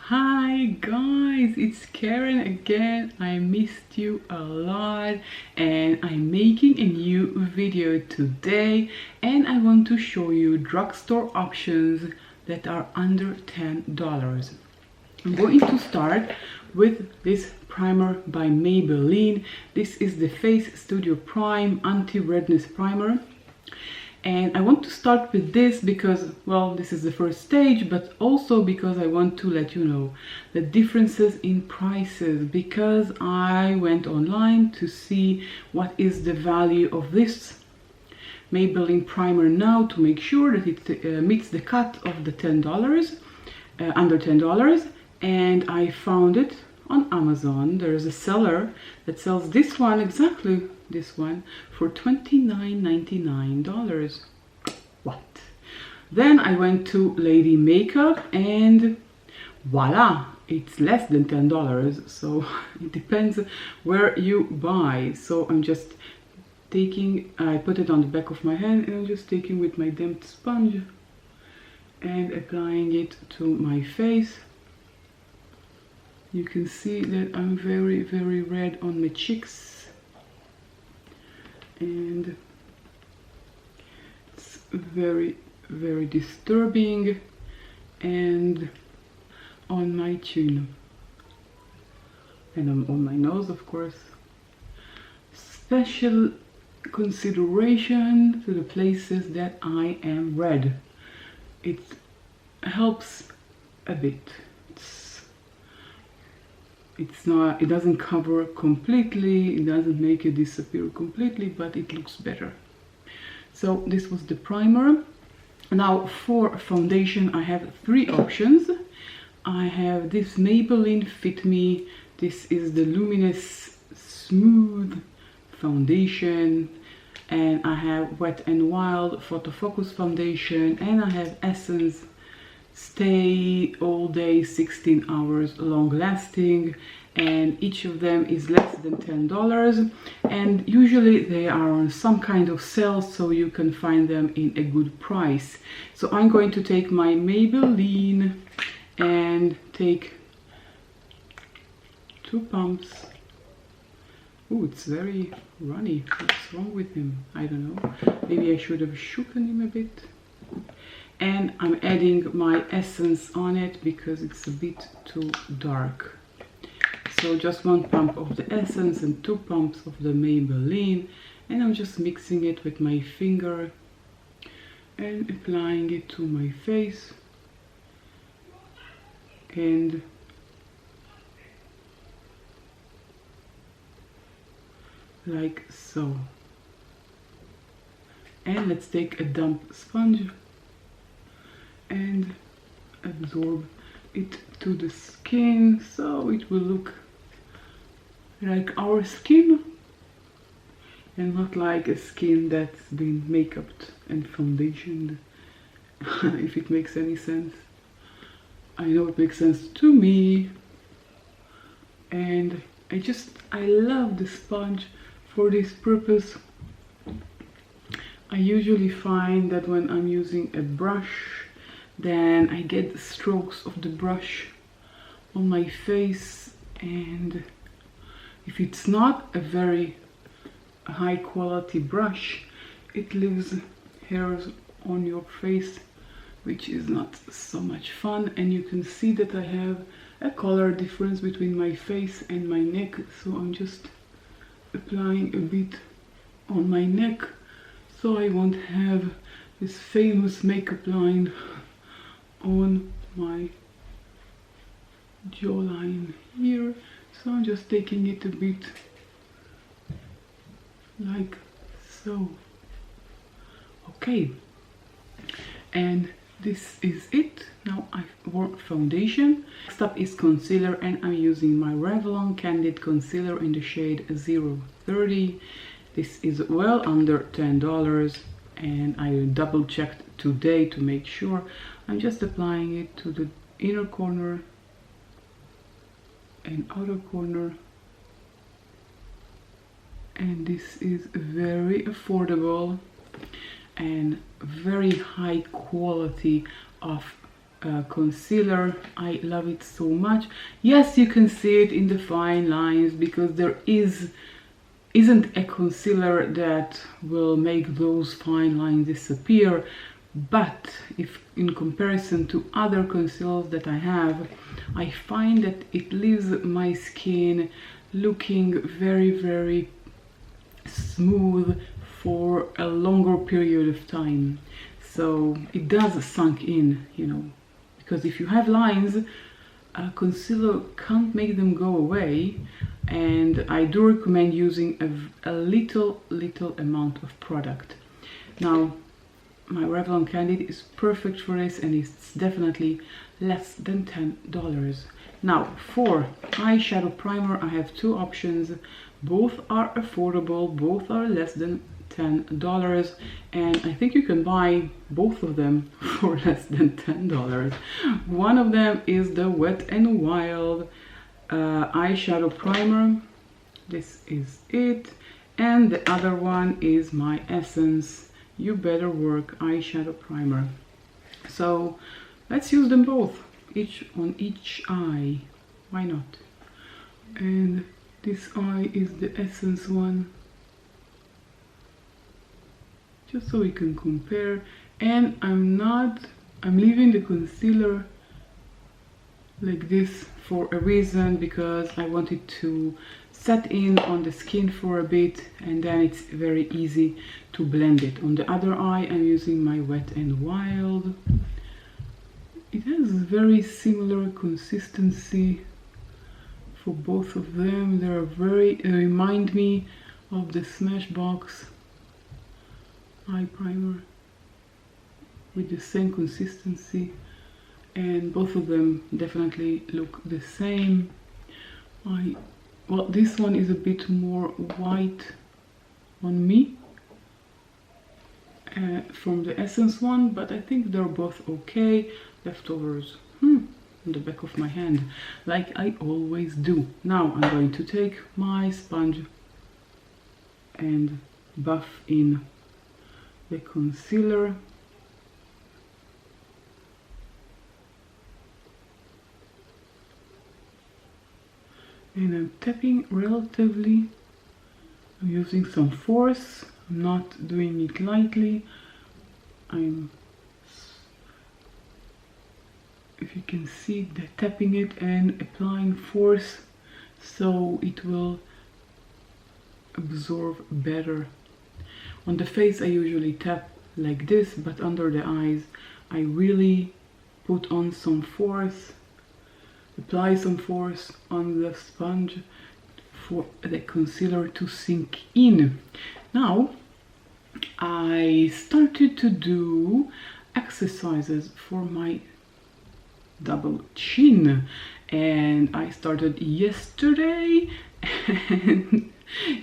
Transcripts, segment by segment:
Hi guys, it's Karen again. I missed you a lot and I'm making a new video today and I want to show you drugstore options that are under $10. I'm going to start with this primer by Maybelline. This is the Face Studio Prime Anti-Redness Primer. And I want to start with this because, well, this is the first stage, but also because I want to let you know the differences in prices, because I went online to see what is the value of this Maybelline primer now to make sure that it meets the cut of the $10, under $10, and I found it on Amazon. There's a seller that sells this one, exactly this one, for $29.99. What? Then I went to Lady Makeup and voila, it's less than $10. So it depends where you buy. So I'm just taking, I put it on the back of my hand and I'm just taking with my damp sponge and applying it to my face. You can see that I'm very red on my cheeks. And it's very disturbing, and on my chin and on my nose, of course. Special consideration to the places that I am red. It helps a bit. It doesn't cover completely, it doesn't make it disappear completely, but it looks better. So this was the primer. Now for foundation I have three options. I have this Maybelline Fit Me. This is the Luminous Smooth Foundation, and I have Wet n Wild Photo Focus Foundation, and I have Essence Stay All Day 16 hours long lasting, and each of them is less than $10, and usually they are on some kind of sale, so you can find them in a good price. So I'm going to take my Maybelline and take 2 pumps. Oh, it's very runny. What's wrong with him? I don't know. Maybe I should have shooken him a bit. And I'm adding my essence on it because it's a bit too dark. So just 1 pump of the essence and 2 pumps of the Maybelline, and I'm just mixing it with my finger and applying it to my face, and like so. And let's take a damp sponge and absorb it to the skin so it will look like our skin and not like a skin that's been make-upped and foundationed. If it makes any sense. I know it makes sense to me. And I love the sponge for this purpose. I usually find that when I'm using a brush, then I get the strokes of the brush on my face, and if it's not a very high quality brush, it leaves hairs on your face, which is not so much fun. And you can see that I have a color difference between my face and my neck, so I'm just applying a bit on my neck so I won't have this famous makeup line on my jawline here. So I'm just taking it a bit like so. Okay, and this is it. Now I wore foundation. Next up is concealer, and I'm using my Revlon Candid Concealer in the shade 030. This is well under $10, and I double checked today to make sure. I'm just applying it to the inner corner and outer corner, and this is very affordable and very high quality of concealer. I love it so much. Yes, you can see it in the fine lines because there isn't a concealer that will make those fine lines disappear, but if in comparison to other concealers that I have, I find that it leaves my skin looking very, very smooth for a longer period of time. So it does sunk in, you know, because if you have lines, concealer can't make them go away, and I do recommend using a little amount of product. Now, my Revlon Candid is perfect for this, and it's definitely less than $10. Now, for eyeshadow primer, I have two options. Both are affordable, both are less than $10, and I think you can buy both of them for less than $10. One of them is the Wet n Wild eyeshadow primer. This is it. And the other one is my Essence You Better Work eyeshadow primer. So let's use them both, each on each eye. Why not? And this eye is the Essence one, just so we can compare. And I'm leaving the concealer like this for a reason, because I want it to set in on the skin for a bit, and then it's very easy to blend it. On the other eye, I'm using my Wet n Wild. It has very similar consistency for both of them. They remind me of the Smashbox eye primer with the same consistency, and both of them definitely look the same. Well, this one is a bit more white on me from the Essence one, but I think they're both okay. Leftovers on the back of my hand, like I always do. Now I'm going to take my sponge and buff in the concealer. And I'm tapping relatively. I'm using some force. I'm not doing it lightly. If you can see, tapping it and applying force so it will absorb better. On the face I usually tap like this, but under the eyes I really put on some force, apply some force on the sponge for the concealer to sink in. Now I started to do exercises for my double chin, and I started yesterday, and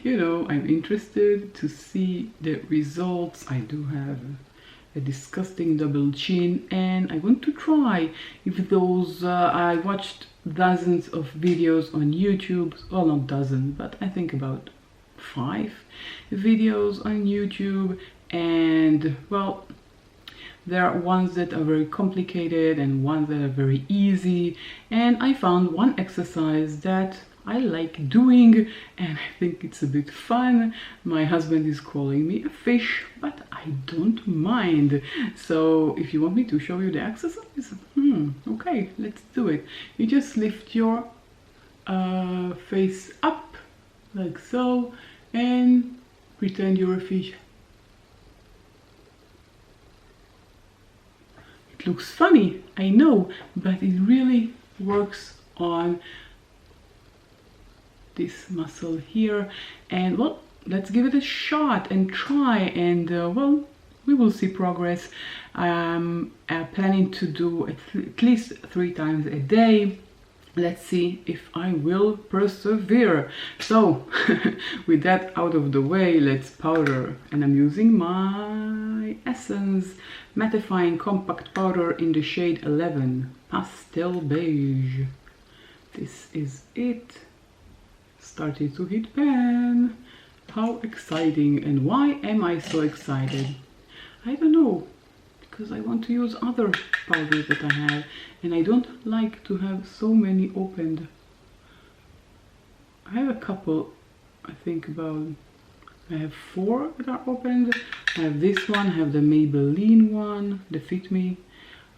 you know, I'm interested to see the results. I do have a disgusting double chin, and I want to try if those I watched dozens of videos on YouTube, well, not dozens, but I think about 5 videos on YouTube, and well, there are ones that are very complicated and ones that are very easy, and I found one exercise that I like doing, and I think it's a bit fun. My husband is calling me a fish, but I don't mind. So if you want me to show you the exercise, okay, let's do it. You just lift your face up like so and pretend you're a fish. It looks funny, I know, but it really works on this muscle here. And well, let's give it a shot and try, and well, we will see progress. I'm planning to do at least 3 times a day. Let's see if I will persevere. So with that out of the way, let's powder, and I'm using my Essence mattifying compact powder in the shade 11 pastel beige. This is it. Started to hit pan. How exciting! And why am I so excited? I don't know, because I want to use other powders that I have, and I don't like to have so many opened. I have a couple, I think about, I have 4 that are opened. I have this one, I have the Maybelline one, the Fit Me.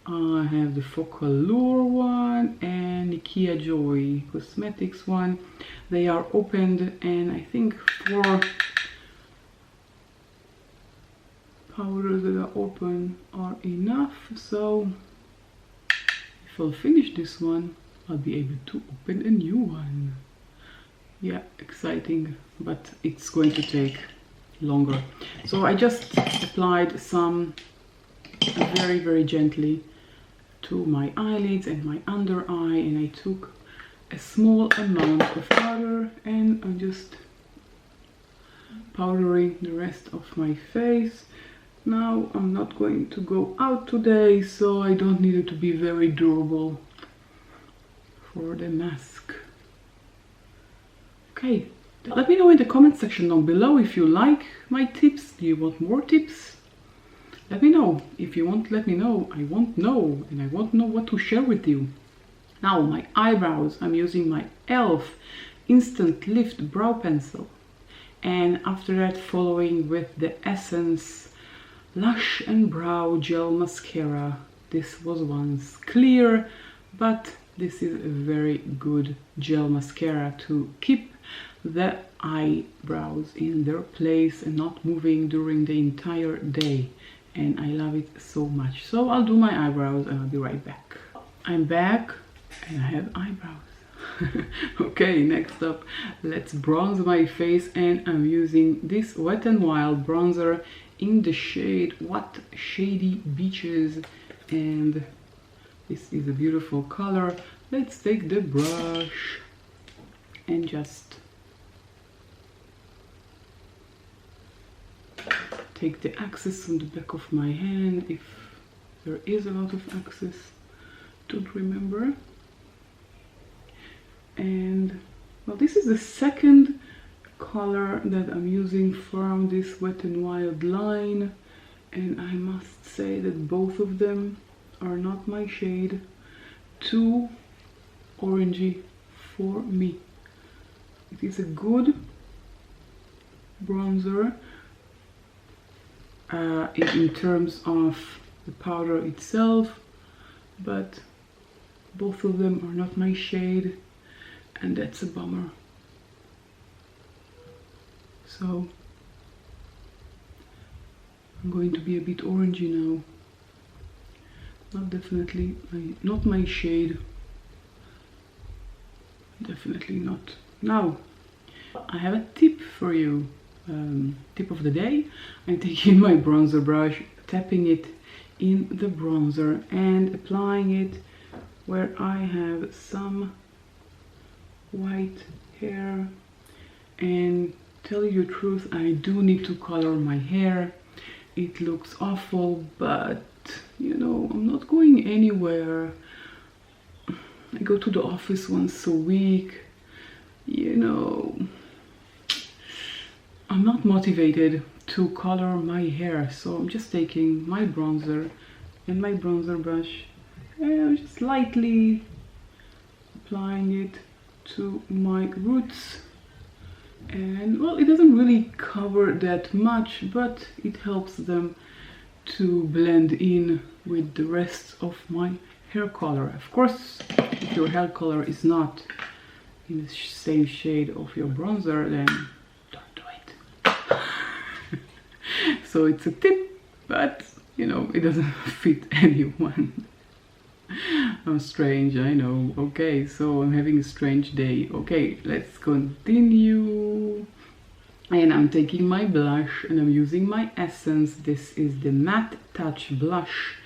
I have the Focallure one and Ikea Joy Cosmetics one. They are opened, and I think 4 powders that are open are enough. So if I'll finish this one, I'll be able to open a new one. Yeah, exciting, but it's going to take longer. So I just applied some very, very gently to my eyelids and my under eye, and I took a small amount of powder and I'm just powdering the rest of my face. Now I'm not going to go out today, so I don't need it to be very durable for the mask. Okay, let me know in the comment section down below if you like my tips. Do you want more tips? Let me know. If you won't let me know, I won't know, and I won't know what to share with you. Now, my eyebrows, I'm using my e.l.f. Instant Lift Brow Pencil. And after that, following with the Essence Lash and Brow Gel Mascara. This was once clear, but this is a very good gel mascara to keep the eyebrows in their place and not moving during the entire day. And I love it so much. So I'll do my eyebrows and I'll be right back. I'm back and I have eyebrows. Okay, next up, let's bronze my face, and I'm using this Wet n Wild bronzer in the shade What Shady Beaches, and this is a beautiful color. Let's take the brush and just take the excess on the back of my hand, if there is a lot of excess, don't remember. And well, this is the second color that I'm using from this Wet n Wild line, and I must say that both of them are not my shade. Too orangey for me. It is a good bronzer in terms of the powder itself, but both of them are not my shade, and that's a bummer. So I'm going to be a bit orangey now. Not my shade. Definitely not. Now I have a tip for you. Tip of the day. I'm taking my bronzer brush, tapping it in the bronzer and applying it where I have some white hair. And tell you the truth, I do need to color my hair. It looks awful, but you know, I'm not going anywhere. I go to the office once a week, you know. I'm not motivated to color my hair, so I'm just taking my bronzer and my bronzer brush and I'm just lightly applying it to my roots. And well, it doesn't really cover that much, but it helps them to blend in with the rest of my hair color. Of course, if your hair color is not in the same shade of your bronzer, then don't do it. So it's a tip, but you know, it doesn't fit anyone. I'm strange, I know. Okay, so I'm having a strange day. Okay, let's continue. And I'm taking my blush and I'm using my Essence. This is the Matte Touch Blush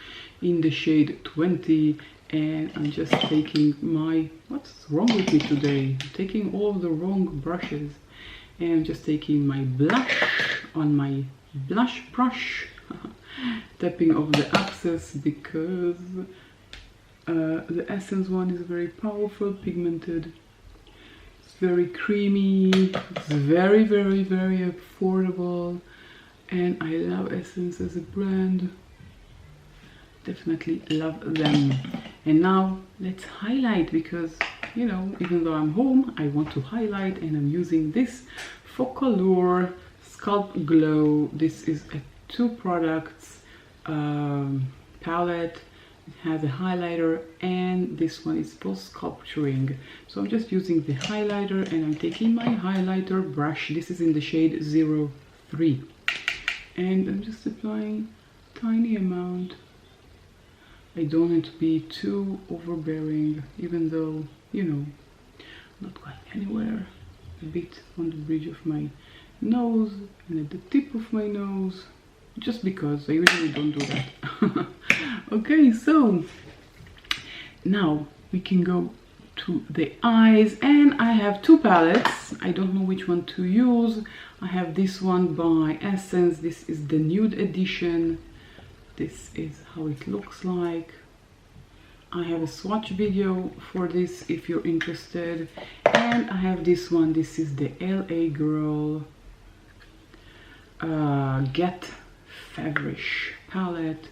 in the shade 20. And I'm just taking my... What's wrong with me today? I'm taking all of the wrong brushes. And I'm just taking my blush on my blush brush. Tapping off the excess because the Essence one is very powerful, pigmented. It's very creamy. It's very, very, very affordable. And I love Essence as a brand. definitely love them. And now let's highlight, because you know, even though I'm home, I want to highlight, and I'm using this Focallure Sculpt Glow. This is a 2 products palette. It has a highlighter, and this one is for sculpturing. So I'm just using the highlighter, and I'm taking my highlighter brush. This is in the shade 03, and I'm just applying tiny amount. I don't want it to be too overbearing, even though, you know, not going anywhere. A bit on the bridge of my nose and at the tip of my nose, just because I usually don't do that. Okay, so now we can go to the eyes, and I have 2 palettes. I don't know which one to use. I have this one by Essence. This is the nude edition. This is how it looks like. I have a swatch video for this if you're interested. And I have this one. This is the LA Girl Get Feverish palette.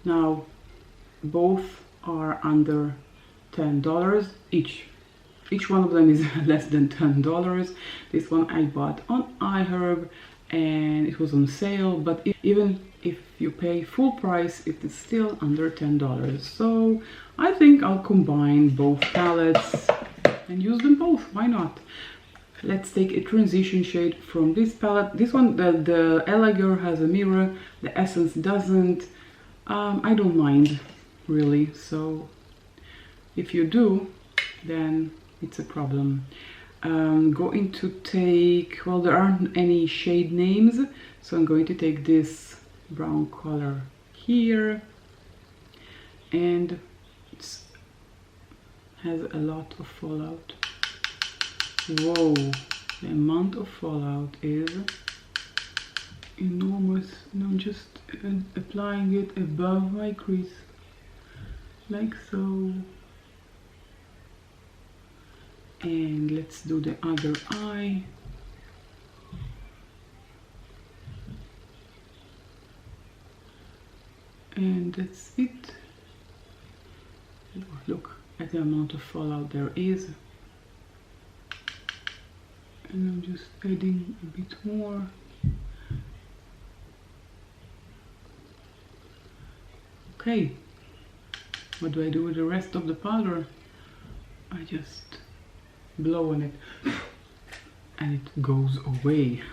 Now both are under $10 each. Each one of them is less than $10. This one I bought on iHerb and it was on sale, but even if you pay full price, it is still under $10. So I think I'll combine both palettes and use them both. Why not? Let's take a transition shade from this palette. This one, the LA Girl has a mirror, the Essence doesn't. I don't mind really, so if you do, then it's a problem. I'm going to take, well, there aren't any shade names, so I'm going to take this brown color here, and it has a lot of fallout. Whoa, the amount of fallout is enormous, and I'm just applying it above my crease, like so. And let's do the other eye. And that's it. Look at the amount of fallout there is. And I'm just adding a bit more. Okay, what do I do with the rest of the powder? I just blow on it and it goes away.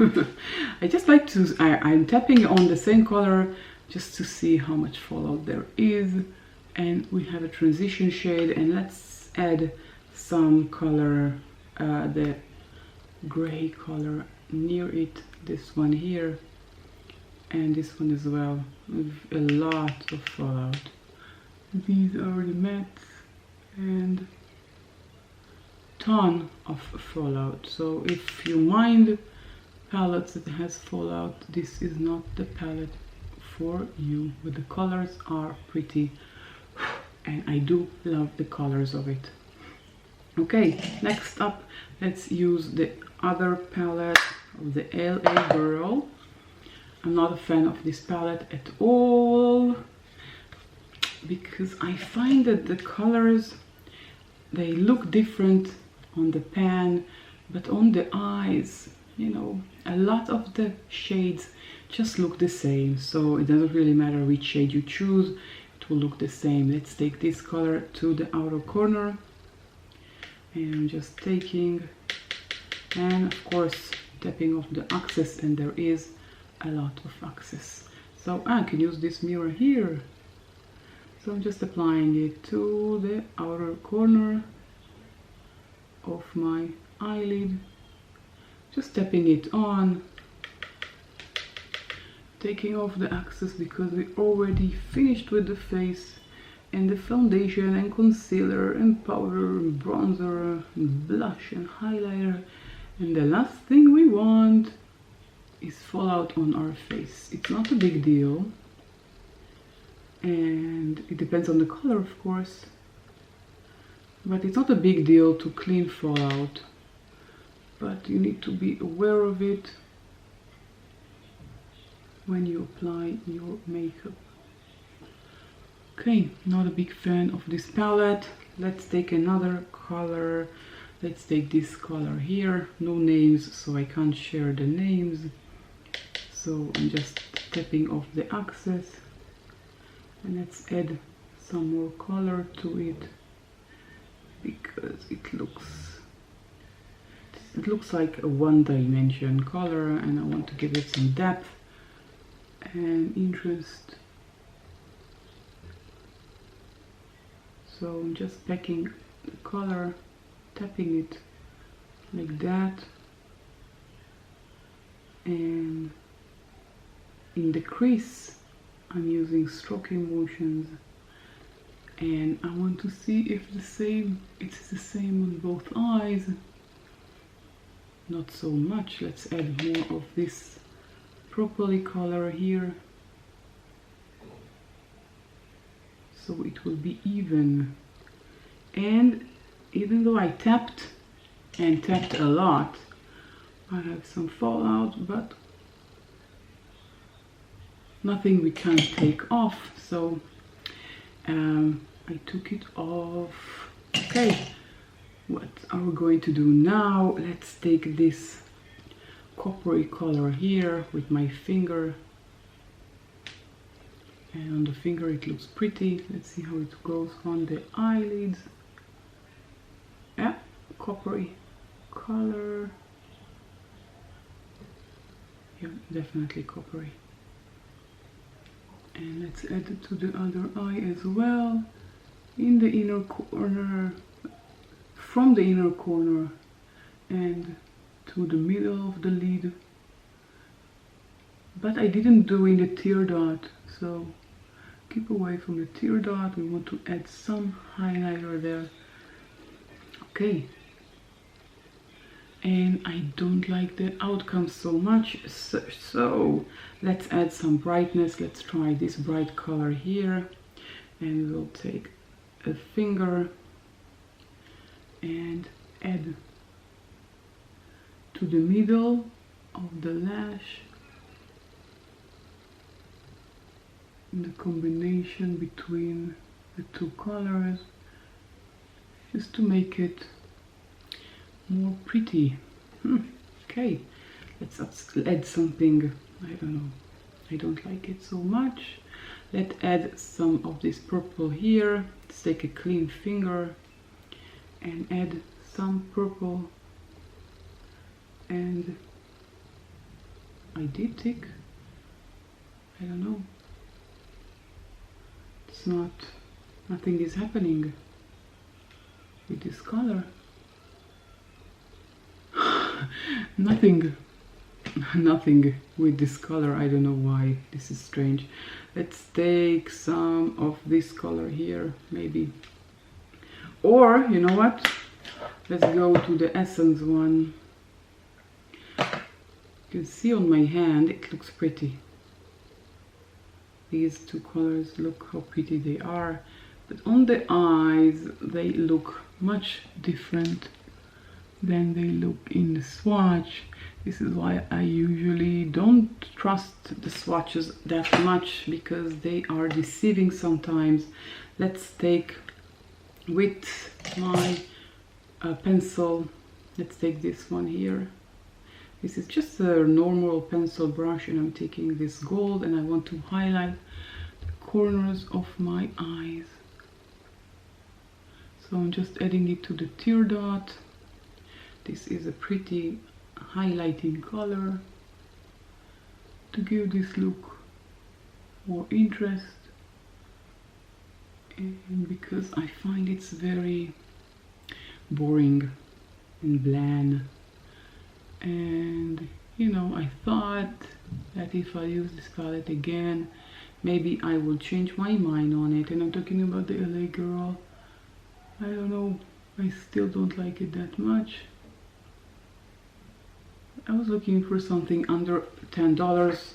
I just like to, I'm tapping on the same color just to see how much fallout there is. And we have a transition shade, and let's add some color, the gray color near it, this one here and this one as well, with a lot of fallout. These are the mattes and ton of fallout. So if you mind palettes that has fallout, this is not the palette for you, but the colors are pretty and I do love the colors of it. Okay, next up, let's use the other palette of the LA Girl. I'm not a fan of this palette at all, because I find that the colors, they look different on the pan, but on the eyes, you know, a lot of the shades just look the same. So it doesn't really matter which shade you choose, it will look the same. Let's take this color to the outer corner, and I'm just taking, and of course tapping off the excess, and there is a lot of excess. So I can use this mirror here. So I'm just applying it to the outer corner of my eyelid, just tapping it on, taking off the excess because we already finished with the face and the foundation and concealer and powder and bronzer and blush and highlighter, and the last thing we want is fallout on our face. It's not a big deal, and it depends on the color of course, but it's not a big deal to clean fallout, but you need to be aware of it when you apply your makeup. Okay, not a big fan of this palette. Let's take another color. Let's take this color here. No names, so I can't share the names. So I'm just tapping off the access. And let's add some more color to it, because it looks like a one-dimension color, and I want to give it some depth and interest. So I'm just packing the color, tapping it like that, and in the crease I'm using stroking motions, and I want to see if it's the same on both eyes. Not so much. Let's add more of this purpley color here, so it will be even. And even though I tapped a lot, I have some fallout, but nothing we can't take off, so I took it off. Okay, what are we going to do now? Let's take this coppery color here with my finger, and on the finger it looks pretty. Let's see how it goes on the eyelids. Yeah, coppery color. Yeah, definitely coppery. And let's add it to the other eye as well, in the inner corner, from the inner corner and to the middle of the lid. But I didn't do in the tear dot, so keep away from the tear dot. We want to add some highlighter there. Okay. And I don't like the outcome so much, so let's add some brightness. Let's try this bright color here, and we'll take a finger and add to the middle of the lash, the combination between the two colors, just to make it more pretty. Okay, let's add something. I don't know, I don't like it so much. Let's add some of this purple here. Let's take a clean finger and add some purple, and I did take, I don't know, it's not, nothing is happening with this color. Nothing with this color. I don't know why, this is strange. Let's take some of this color here, maybe. Or, you know what? Let's go to the Essence one. You can see on my hand, it looks pretty. These two colors, look how pretty they are. But on the eyes, they look much different than they look in the swatch. This is why I usually don't trust the swatches that much, because they are deceiving sometimes. Let's take with my pencil, let's take this one here. This is just a normal pencil brush, and I'm taking this gold and I want to highlight the corners of my eyes. So I'm just adding it to the tear dot. This is a pretty highlighting color to give this look more interest, and because I find it's very boring and bland, and you know, I thought that if I use this palette again, maybe I will change my mind on it. And I'm talking about the LA Girl. I don't know, I still don't like it that much. I was looking for something under $10,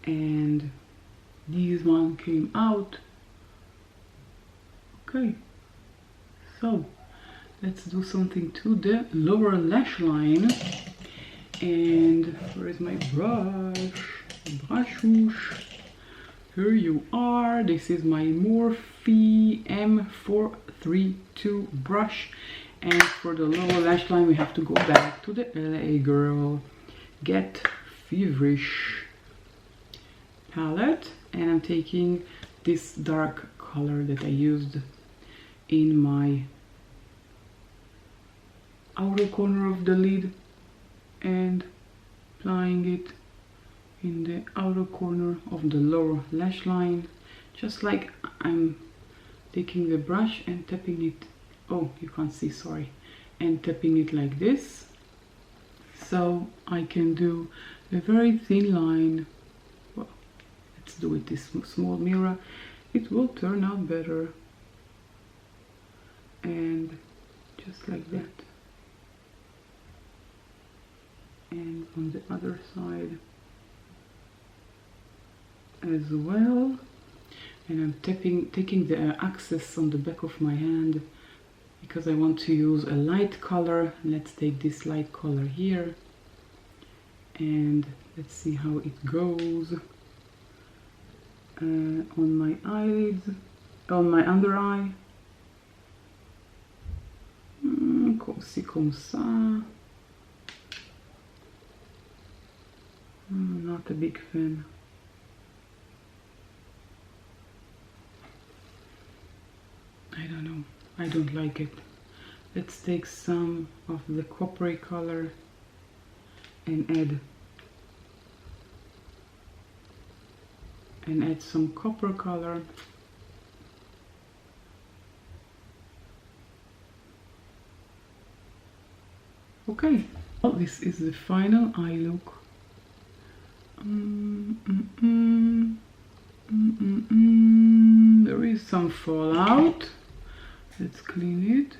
and this one came out. Okay, so let's do something to the lower lash line. And where is my brush? here you are. This is my Morphe M432 brush, and for the lower lash line we have to go back to the LA Girl Get Feverish palette, and I'm taking this dark color that I used in my outer corner of the lid and applying it in the outer corner of the lower lash line, just like I'm taking the brush and tapping it, oh you can't see, sorry, and tapping it like this, so I can do a very thin line. Well, let's do it this small mirror, it will turn out better, and just like that, and on the other side as well. And I'm taking the access on the back of my hand because I want to use a light color. Let's take this light color here and let's see how it goes on my eyelids, on my under eye. Comme ci, comme ça. Not a big fan. I don't know, I don't like it. Let's take some of the coppery color and add some copper color. Okay, well, this is the final eye look. There is some fallout. Let's clean it.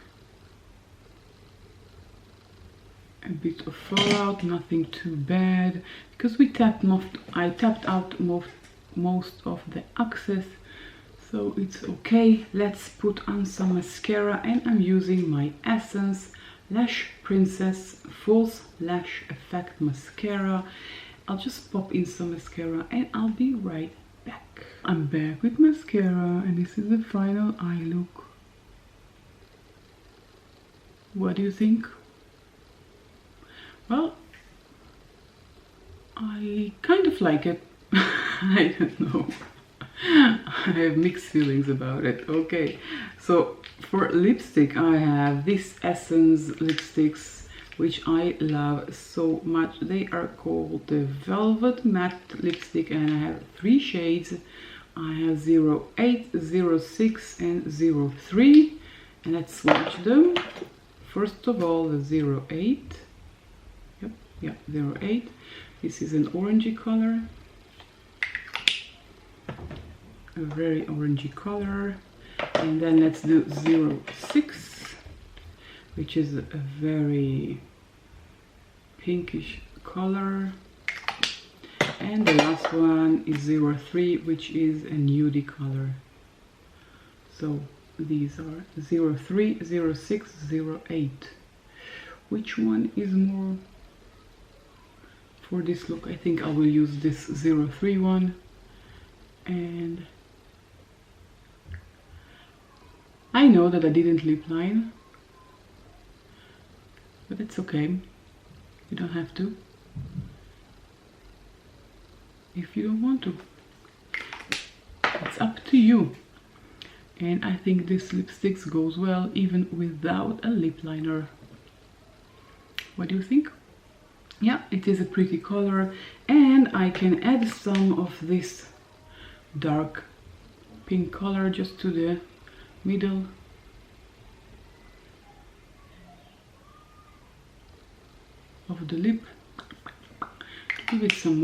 A bit of fallout, nothing too bad, because I tapped out most of the excess, so it's okay. Let's put on some mascara, and I'm using my Essence Lash Princess False Lash Effect Mascara. I'll just pop in some mascara and I'll be right back. I'm back with mascara, and this is the final eye look. What do you think? Well, I kind of like it. I don't know. I have mixed feelings about it. Okay, so for lipstick I have this Essence lipsticks, which I love so much. They are called the Velvet Matte Lipstick, and I have 3 shades. I have 08, 06 and 03, and let's swatch them. First of all, the 08. Yep, 08. This is an orangey color, a very orangey color. And then let's do 06, which is a very pinkish color. And the last one is 03, which is a nudie color. So these are 03, 06, 08. Which one is more for this look? I think I will use this 03 one. And I know that I didn't lip line, but it's okay. You don't have to if you don't want to. It's up to you. And I think this lipstick goes well even without a lip liner. What do you think? Yeah, it is a pretty color, and I can add some of this dark pink color just to the middle. Of the lip. Give it some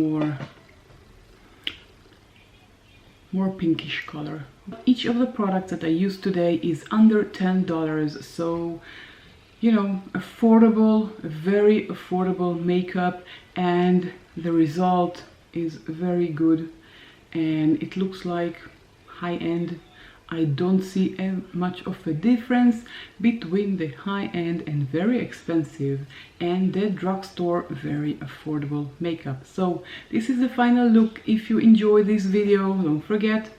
more pinkish color. Each of the products that I use today is under $10, so you know, affordable, very affordable makeup, and the result is very good, and it looks like high-end. I don't see much of a difference between the high-end and very expensive and the drugstore very affordable makeup. So this is the final look. If you enjoyed this video, don't forget,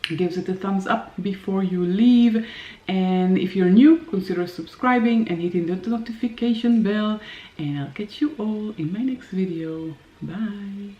give it a thumbs up before you leave, and if you're new, consider subscribing and hitting the notification bell, and I'll catch you all in my next video. Bye.